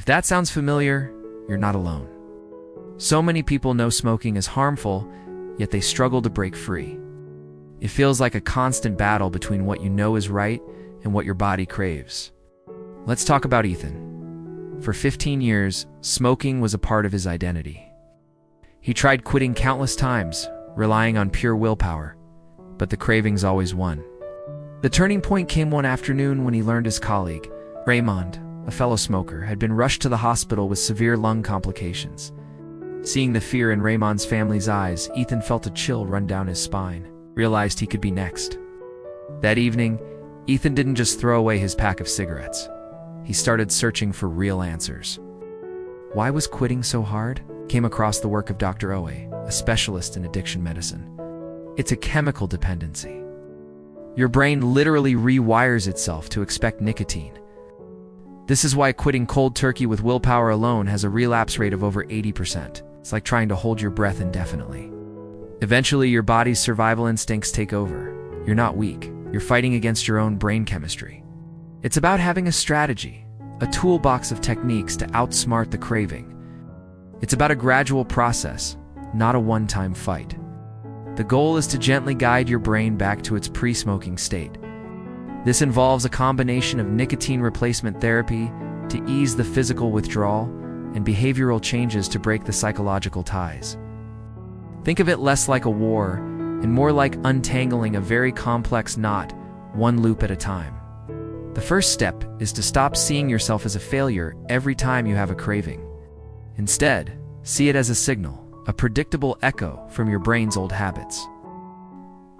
that sounds familiar, you're not alone. So many people know smoking is harmful, yet they struggle to break free. It feels like a constant battle between what you know is right and what your body craves. Let's talk about Ethan. For 15 years, smoking was a part of his identity. He tried quitting countless times, relying on pure willpower, but the cravings always won. The turning point came one afternoon when he learned his colleague, Raymond, a fellow smoker, had been rushed to the hospital with severe lung complications. Seeing the fear in Raymond's family's eyes, Ethan felt a chill run down his spine, realized he could be next. That evening, Ethan didn't just throw away his pack of cigarettes. He started searching for real answers. Why was quitting so hard? Came across the work of Dr. Owe, a specialist in addiction medicine. It's a chemical dependency. Your brain literally rewires itself to expect nicotine. This is why quitting cold turkey with willpower alone has a relapse rate of over 80%. It's like trying to hold your breath indefinitely. Eventually, your body's survival instincts take over. You're not weak. You're fighting against your own brain chemistry. It's about having a strategy, a toolbox of techniques to outsmart the craving. It's about a gradual process, not a one-time fight. The goal is to gently guide your brain back to its pre-smoking state. This involves a combination of nicotine replacement therapy to ease the physical withdrawal and behavioral changes to break the psychological ties. Think of it less like a war and more like untangling a very complex knot, one loop at a time. The first step is to stop seeing yourself as a failure every time you have a craving. Instead, see it as a signal, a predictable echo from your brain's old habits.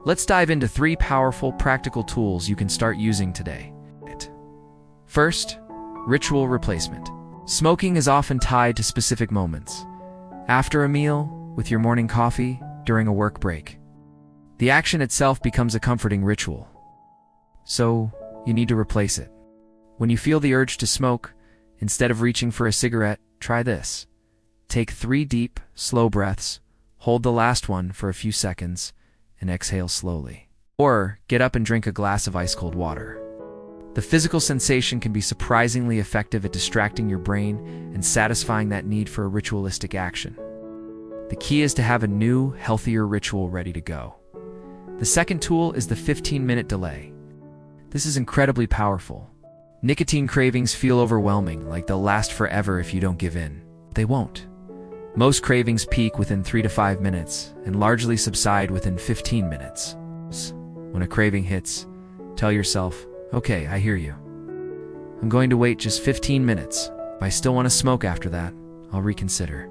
Let's dive into 3 powerful, practical tools you can start using today. First, ritual replacement. Smoking is often tied to specific moments. After a meal, with your morning coffee, during a work break. The action itself becomes a comforting ritual. So, you need to replace it. When you feel the urge to smoke, instead of reaching for a cigarette, try this. Take 3 deep, slow breaths, hold the last one for a few seconds, and exhale slowly. Or get up and drink a glass of ice-cold water. The physical sensation can be surprisingly effective at distracting your brain and satisfying that need for a ritualistic action. The key is to have a new, healthier ritual ready to go. The second tool is the 15-minute delay. This is incredibly powerful. Nicotine cravings feel overwhelming, like they'll last forever if you don't give in. They won't. Most cravings peak within 3 to 5 minutes and largely subside within 15 minutes. When a craving hits, tell yourself, okay, I hear you. I'm going to wait just 15 minutes. If I still want to smoke after that, I'll reconsider.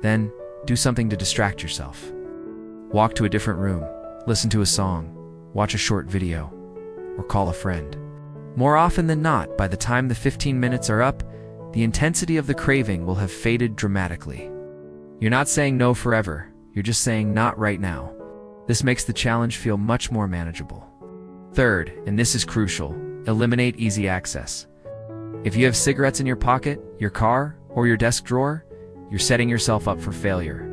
Then, do something to distract yourself. Walk to a different room, listen to a song, watch a short video, or call a friend. More often than not, by the time the 15 minutes are up, the intensity of the craving will have faded dramatically. You're not saying no forever, you're just saying not right now. This makes the challenge feel much more manageable. Third, and this is crucial, eliminate easy access. If you have cigarettes in your pocket, your car, or your desk drawer, you're setting yourself up for failure.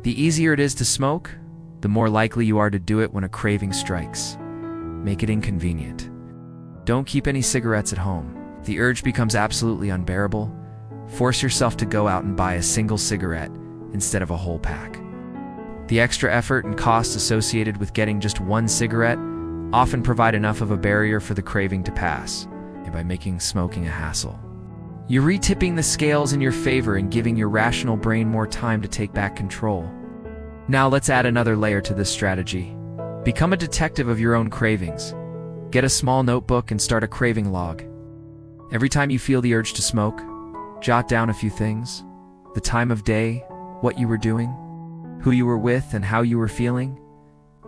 The easier it is to smoke, the more likely you are to do it when a craving strikes. Make it inconvenient. Don't keep any cigarettes at home. If the urge becomes absolutely unbearable, force yourself to go out and buy a single cigarette instead of a whole pack. The extra effort and cost associated with getting just one cigarette often provide enough of a barrier for the craving to pass, by making smoking a hassle. You're retipping the scales in your favor and giving your rational brain more time to take back control. Now let's add another layer to this strategy. Become a detective of your own cravings. Get a small notebook and start a craving log. Every time you feel the urge to smoke, jot down a few things: the time of day, what you were doing, who you were with, and how you were feeling.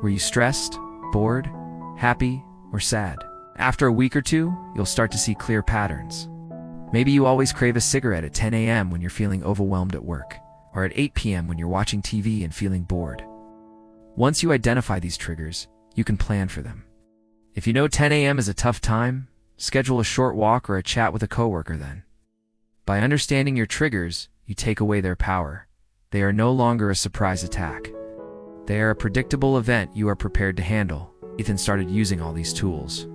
Were you stressed, bored, happy, or sad? After a week or 2, you'll start to see clear patterns. Maybe you always crave a cigarette at 10 a.m. when you're feeling overwhelmed at work, or at 8 p.m. when you're watching TV and feeling bored. Once you identify these triggers, you can plan for them. If you know 10 a.m. is a tough time, schedule a short walk or a chat with a coworker then. By understanding your triggers, you take away their power. They are no longer a surprise attack. They are a predictable event you are prepared to handle. Ethan started using all these tools.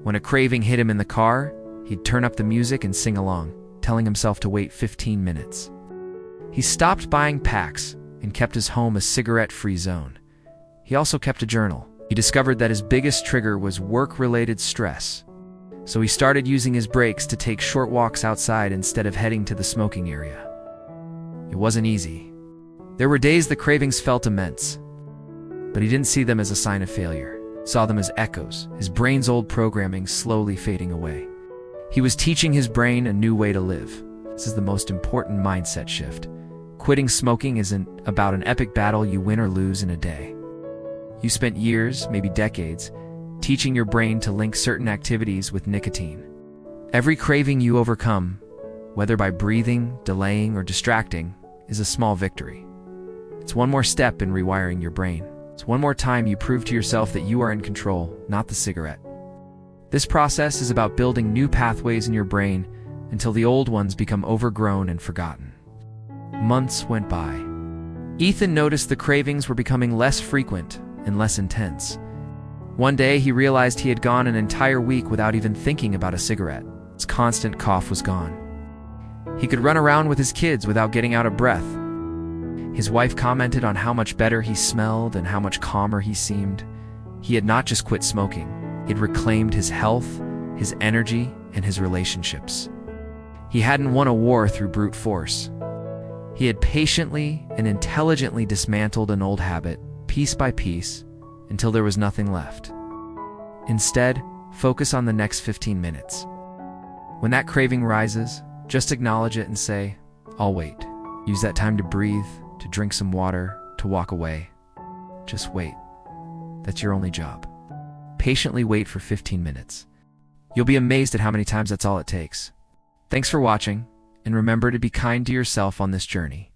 When a craving hit him in the car, he'd turn up the music and sing along, telling himself to wait 15 minutes. He stopped buying packs and kept his home a cigarette-free zone. He also kept a journal. He discovered that his biggest trigger was work-related stress. So he started using his breaks to take short walks outside instead of heading to the smoking area. It wasn't easy. There were days the cravings felt immense, but he didn't see them as a sign of failure. He saw them as echoes, his brain's old programming slowly fading away. He was teaching his brain a new way to live. This is the most important mindset shift. Quitting smoking isn't about an epic battle you win or lose in a day. You spent years, maybe decades, teaching your brain to link certain activities with nicotine. Every craving you overcome, whether by breathing, delaying, or distracting, is a small victory. It's one more step in rewiring your brain. It's one more time you prove to yourself that you are in control, not the cigarette. This process is about building new pathways in your brain until the old ones become overgrown and forgotten. Months went by. Ethan noticed the cravings were becoming less frequent and less intense. One day, he realized he had gone an entire week without even thinking about a cigarette. His constant cough was gone. He could run around with his kids without getting out of breath. His wife commented on how much better he smelled and how much calmer he seemed. He had not just quit smoking. He had reclaimed his health, his energy, and his relationships. He hadn't won a war through brute force. He had patiently and intelligently dismantled an old habit, piece by piece, until there was nothing left. Instead, focus on the next 15 minutes. When that craving rises, just acknowledge it and say, "I'll wait." Use that time to breathe, to drink some water, to walk away. Just wait. That's your only job. Patiently wait for 15 minutes. You'll be amazed at how many times that's all it takes. Thanks for watching, and remember to be kind to yourself on this journey.